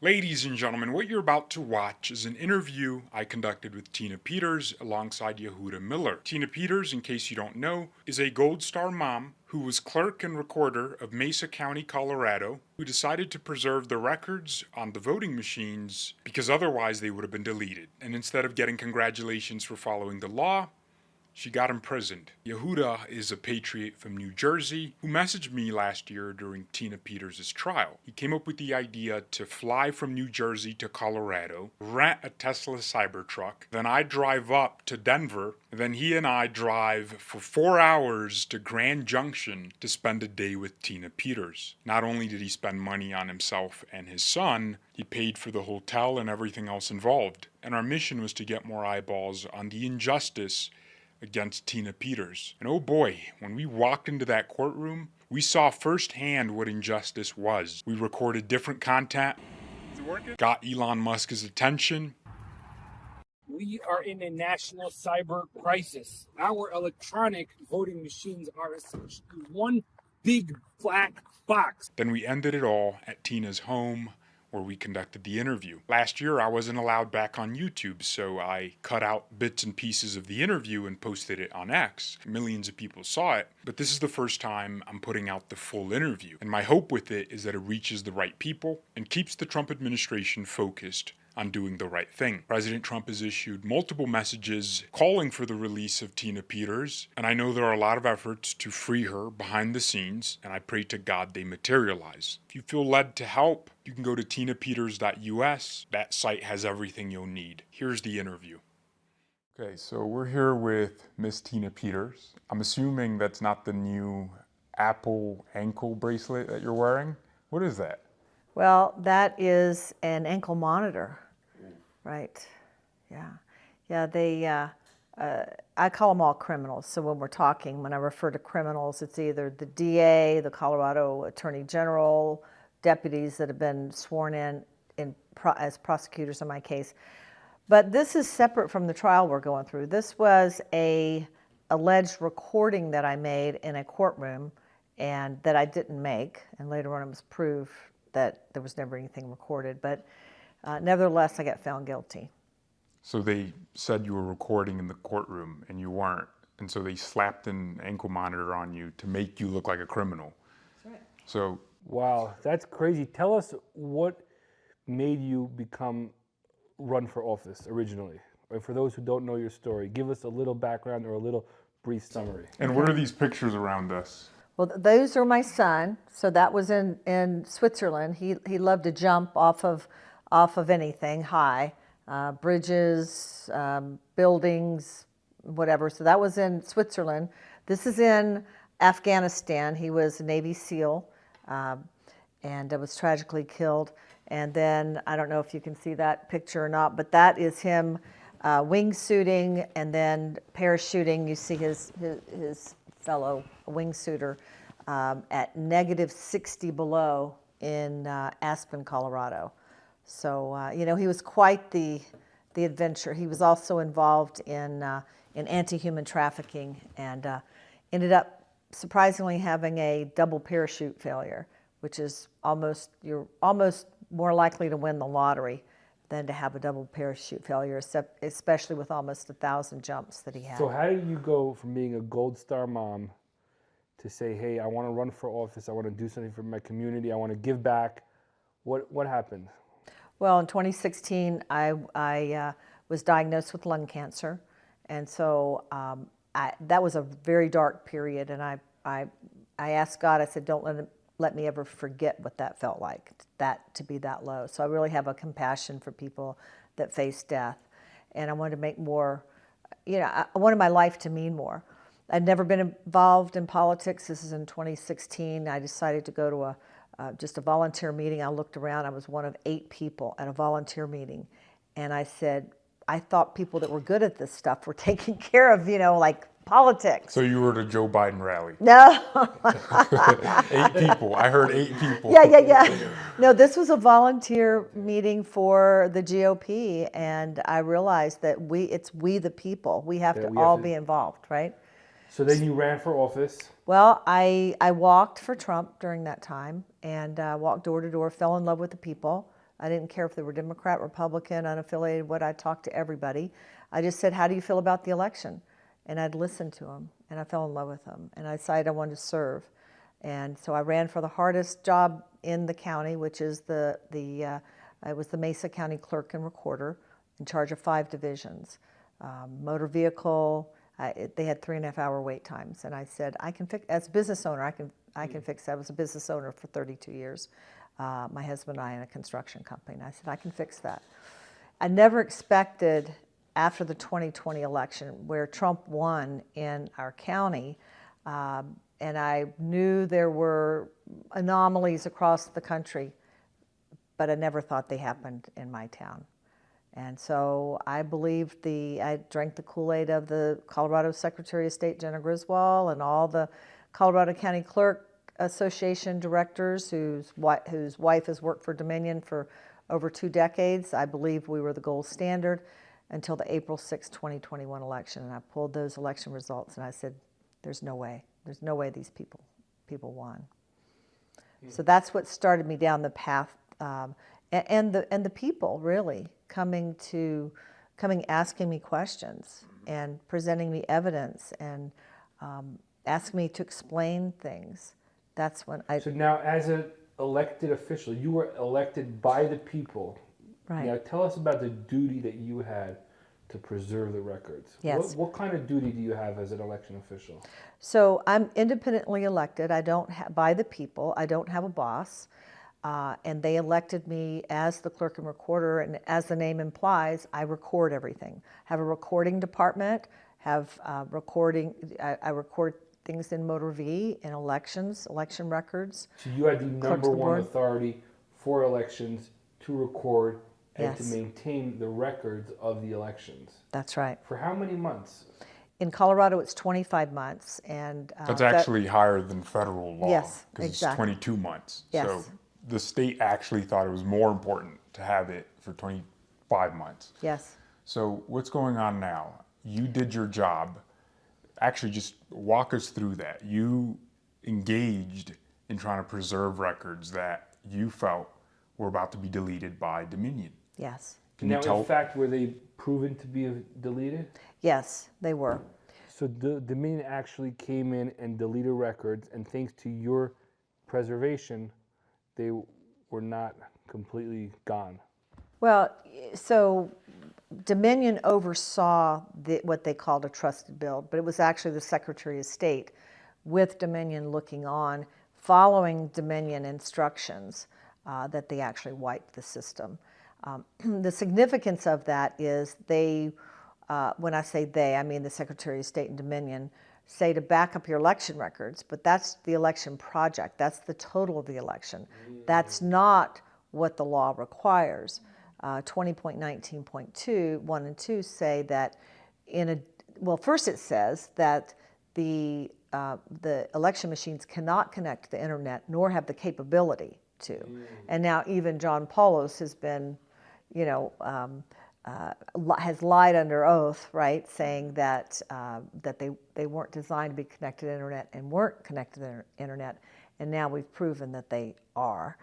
Ladies and gentlemen, what you're about to watch is an interview I conducted with Tina Peters alongside Yehuda Miller. Tina Peters, in case you don't know, is a Gold Star mom who was clerk and recorder of Mesa County, Colorado, who decided to preserve the records on the voting machines because otherwise they would have been deleted. And instead of getting congratulations for following the law, she got imprisoned. Yehuda is a patriot from New Jersey who messaged me last year during Tina Peters' trial. He came up with the idea to fly from New Jersey to Colorado, rent a Tesla Cybertruck, then I drive up to Denver, then he and I drive for 4 hours to Grand Junction to spend a day with Tina Peters. Not only did he spend money on himself and his son, he paid for the hotel and everything else involved. And our mission was to get more eyeballs on the injustice against Tina Peters. And oh boy, when we walked into that courtroom, we saw firsthand what injustice was. We recorded different content. Is it working? Got Elon Musk's attention. We are in a national cyber crisis. Our electronic voting machines are essentially one big black box. Then we ended it all at Tina's home, where we conducted the interview. Last year, I wasn't allowed back on YouTube, so I cut out bits and pieces of the interview and posted it on X. Millions of people saw it, but this is the first time I'm putting out the full interview. And my hope with it is that it reaches the right people and keeps the Trump administration focused on doing the right thing. President Trump has issued multiple messages calling for the release of Tina Peters, and I know there are a lot of efforts to free her behind the scenes, and I pray to God they materialize. If you feel led to help, you can go to tinapeters.us. That site has everything you'll need. Here's the interview. Okay, so we're here with Miss Tina Peters. I'm assuming that's not the new Apple ankle bracelet that you're wearing. What is that? Well, that is an ankle monitor, right? Yeah. I call them all criminals. So when we're talking, when I refer to criminals, it's either the DA, the Colorado Attorney General, deputies that have been sworn in as prosecutors in my case. But this is separate from the trial we're going through. This was a alleged recording that I made in a courtroom and that I didn't make, and later on it was proved that there was never anything recorded, but nevertheless, I got found guilty. So they said you were recording in the courtroom and you weren't, and so they slapped an ankle monitor on you to make you look like a criminal. That's right. So, Wow, that's crazy. Tell us what made you run for office originally. And for those who don't know your story, give us a little background or a little brief summary. and what are these pictures around us? Well, those are my son. So that was in Switzerland. He loved to jump off of anything high, bridges, buildings, whatever. So that was in Switzerland. This is in Afghanistan. He was a Navy SEAL and was tragically killed. And then I don't know if you can see that picture or not, but that is him wingsuiting and then parachuting. You see his fellow wingsuiter at -60 below in Aspen, Colorado. So he was quite the adventure. He was also involved in anti-human trafficking and ended up surprisingly having a double parachute failure, which is you're almost more likely to win the lottery than to have a double parachute failure, especially with almost 1,000 jumps that he had. So how did you go from being a Gold Star mom to say, hey, I want to run for office, I want to do something for my community, I want to give back? What happened? Well, in 2016, I was diagnosed with lung cancer, and so that was a very dark period. And I asked God, I said, don't let me ever forget what that felt like, to be that low. So I really have a compassion for people that face death, and I wanted to make more. I wanted my life to mean more. I'd never been involved in politics. This is in 2016. I decided to go to just a volunteer meeting. I looked around. I was one of 8 people at a volunteer meeting. And I said, I thought people that were good at this stuff were taking care of, like politics. So you were at a Joe Biden rally? No. 8 people. I heard 8 people. Yeah. No, this was a volunteer meeting for the GOP. And I realized that it's we the people. We have to all be involved, right? So then you ran for office. Well, I walked for Trump during that time and walked door to door, fell in love with the people, I didn't care if they were Democrat, Republican, unaffiliated, what. I talked to everybody. I just said, how do you feel about the election? And I'd listen to them, and I fell in love with them. And I decided I wanted to serve. And so I ran for the hardest job in the county, which is I was the Mesa County clerk and recorder in charge of 5 divisions. Motor vehicle, they had 3.5-hour wait times. And I said, I can fix, as a business owner, I can fix that. I was a business owner for 32 years. My husband and I in a construction company. And I said, I can fix that. I never expected, after the 2020 election, where Trump won in our county, and I knew there were anomalies across the country, but I never thought they happened in my town. And so I believed I drank the Kool-Aid of the Colorado Secretary of State, Jenna Griswold, and all the Colorado County Clerk Association directors whose wife has worked for Dominion for over 2 decades. I believe we were the gold standard until the April 6, 2021 election. And I pulled those election results and I said, there's no way. There's no way these people won. So that's what started me down the path, and the people really coming asking me questions and presenting me evidence and asking me to explain things. That's when I. So now, as an elected official, you were elected by the people. Right. Now, tell us about the duty that you had to preserve the records. Yes. What kind of duty do you have as an election official? So I'm independently elected. I don't by the people. I don't have a boss, and they elected me as the clerk and recorder. And as the name implies, I record everything. Have a recording department. Have recording. I record things in Motor V, in elections, election records. So you had the number one board. authority for elections to record and Yes. to maintain the records of the elections. That's right. For how many months? In Colorado, it's 25 months, and That's actually higher than federal law. Yes, because exactly. it's 22 months. Yes. So the state actually thought it was more important to have it for 25 months. Yes. So what's going on now? You did your job. Actually, just walk us through that. You engaged in trying to preserve records that you felt were about to be deleted by Dominion. Yes. Can Now, you tell? in fact, were they proven to be deleted? Yes, they were. So the Dominion actually came in and deleted records, and thanks to your preservation, they were not completely gone. Well, so Dominion oversaw what they called a trusted build, but it was actually the Secretary of State with Dominion looking on, following Dominion instructions that they actually wiped the system. The significance of that is when I say they, I mean the Secretary of State and Dominion, say to back up your election records, but that's the election project. That's the total of the election. That's not what the law requires. 20.19.2, 1 and 2 say that first it says that the election machines cannot connect to the internet nor have the capability to. And now even John Paulos has been, has lied under oath, right, saying that they weren't designed to be connected to the internet and weren't connected to the internet, and now we've proven that they are.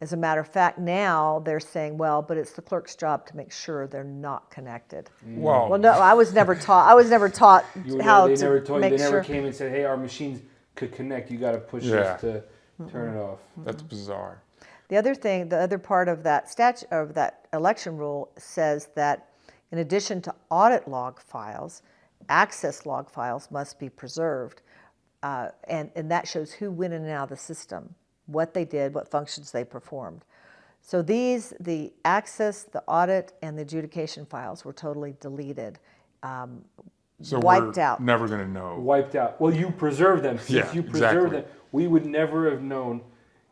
As a matter of fact, now they're saying, well, but it's the clerk's job to make sure they're not connected. Well, no, I was never taught how to make They never sure. came and said, hey, our machines could connect. You got to push this to turn it off. That's bizarre. The other part of that statute, of that election rule, says that in addition to audit log files, access log files must be preserved, and that shows who went in and out of the system, what they did, what functions they performed. So the access, the audit, and the adjudication files were totally deleted, So wiped we're out. never going to know. Wiped out. Well, you preserved them. Since Yeah, you preserved exactly. them, we would never have known.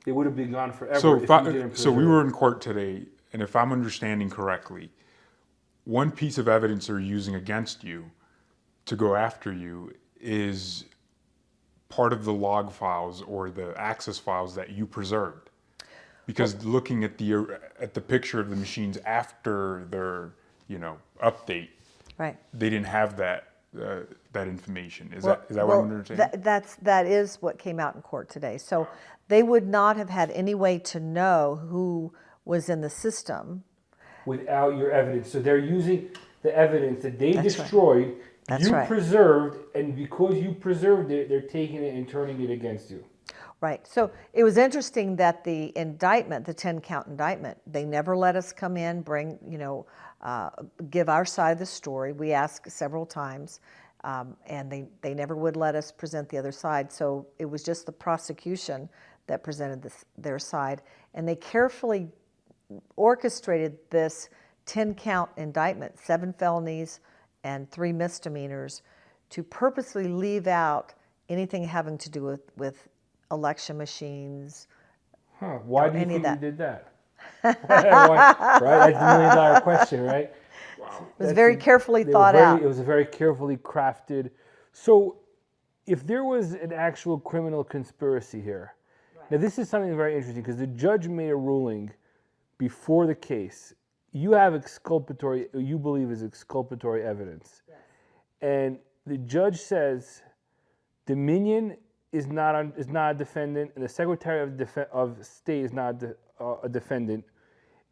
They would have been gone forever So, if you didn't so we preserve were them. in court today, and if I'm understanding correctly, one piece of evidence they're using against you to go after you is part of the log files or the access files that you preserved. Because looking at the picture of the machines after their update, Right. they didn't have that information. Is that what I'm understanding? That is what came out in court today. So they would not have had any way to know who was in the system. Without your evidence. So they're using the evidence that they That's right. destroyed, That's you right. preserved, and because you preserved it, they're taking it and turning it against you. Right. So it was interesting that the indictment, the 10-count indictment, they never let us come in, bring, give our side of the story. We asked several times, and they never would let us present the other side. So it was just the prosecution that presented their side. And they carefully orchestrated this 10-count indictment, 7 felonies and 3 misdemeanors, to purposely leave out anything having to do with election machines. Huh? Why do you any of think you that. did that? Why, right? That's the $1 million question, right? Wow. It was very carefully thought out. It was a very carefully crafted. So, if there was an actual criminal conspiracy here, now this is something very interesting because the judge made a ruling before the case. You have exculpatory, you believe is exculpatory evidence, and the judge says Dominion is not a defendant, and the Secretary of State is not a defendant.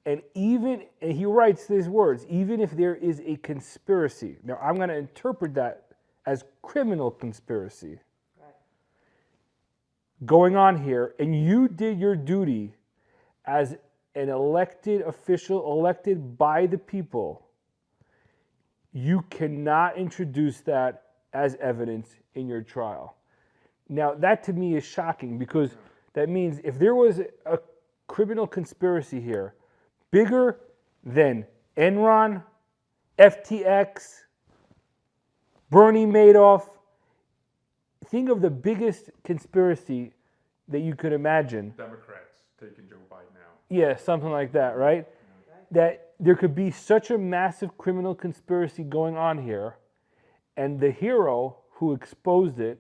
And he writes these words, even if there is a conspiracy. Now, I'm going to interpret that as criminal conspiracy going on here, and you did your duty as an elected official, elected by the people. You cannot introduce that as evidence in your trial. Now, that to me is shocking because that means if there was a criminal conspiracy here, bigger than Enron, FTX, Bernie Madoff, think of the biggest conspiracy that you could imagine. Democrats taking Joe Biden out. Yeah, something like that, right? That there could be such a massive criminal conspiracy going on here, and the hero who exposed it,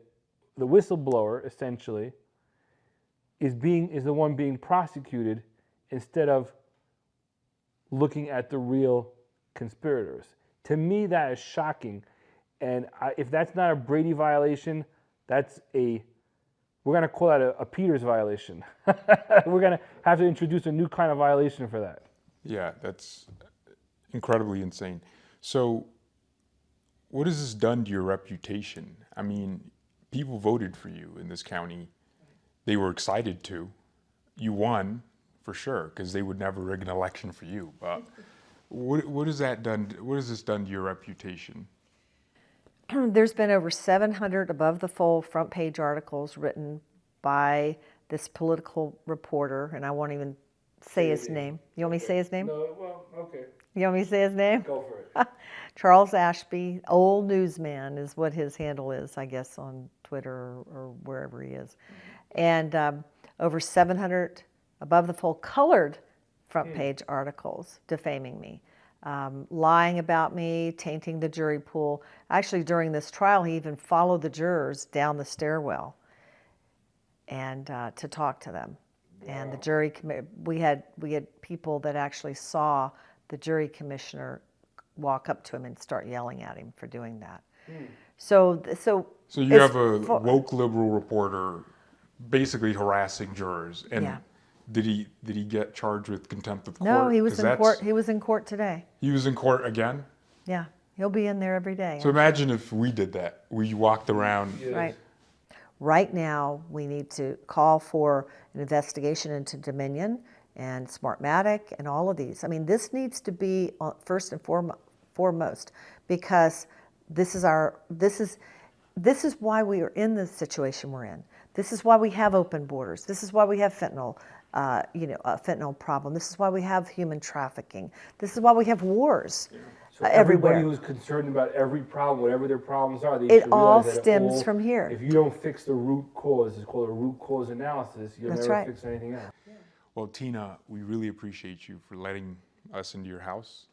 the whistleblower essentially, is the one being prosecuted instead of looking at the real conspirators. To me, that is shocking. And if that's not a Brady violation, we're going to call that a Peters violation. We're going to have to introduce a new kind of violation for that. Yeah, that's incredibly insane. So, what has this done to your reputation? I mean, people voted for you in this county. They were excited to. You won, for sure, because they would never rig an election for you. But what has that done? What has this done to your reputation? There's been over 700 above-the-fold front-page articles written by this political reporter, and I won't even say his name. You want me to say his name? No, well, okay. You want me to say his name? Go for it. Charles Ashby, old newsman is what his handle is, I guess, on Twitter or wherever he is. And over 700 above-the-fold colored front-page articles defaming me. Lying about me, tainting the jury pool. Actually, during this trial, he even followed the jurors down the stairwell and to talk to them. Wow. And the jury, we had people that actually saw the jury commissioner walk up to him and start yelling at him for doing that. So you have a woke liberal reporter basically harassing jurors, and yeah. Did he get charged with contempt of court? No, he was in court. He was in court today. He was in court again? Yeah, he'll be in there every day. So imagine if we did that. We walked around. Yes. Right. Right now, we need to call for an investigation into Dominion and Smartmatic and all of these. I mean, this needs to be first and foremost, because this is why we are in the situation we're in. This is why we have open borders. This is why we have fentanyl. A fentanyl problem. This is why we have human trafficking. This is why we have wars everywhere. Everybody who's concerned about every problem, whatever their problems are, it all stems from here. If you don't fix the root cause, it's called a root cause analysis, you'll never fix anything else. Well, Tina, we really appreciate you for letting us into your house.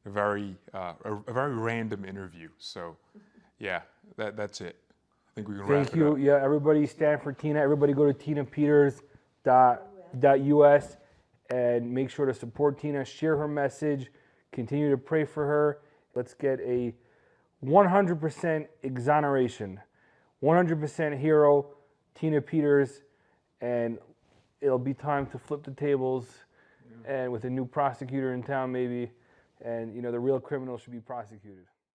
A very random interview. So, yeah, that's it. I think we can wrap it up. Thank you. Yeah, everybody stand for Tina. Everybody go to tinapeters.us and make sure to support Tina, share her message, continue to pray for her. Let's get a 100% exoneration, 100% hero, Tina Peters, and it'll be time to flip the tables and with a new prosecutor in town maybe, and the real criminals should be prosecuted.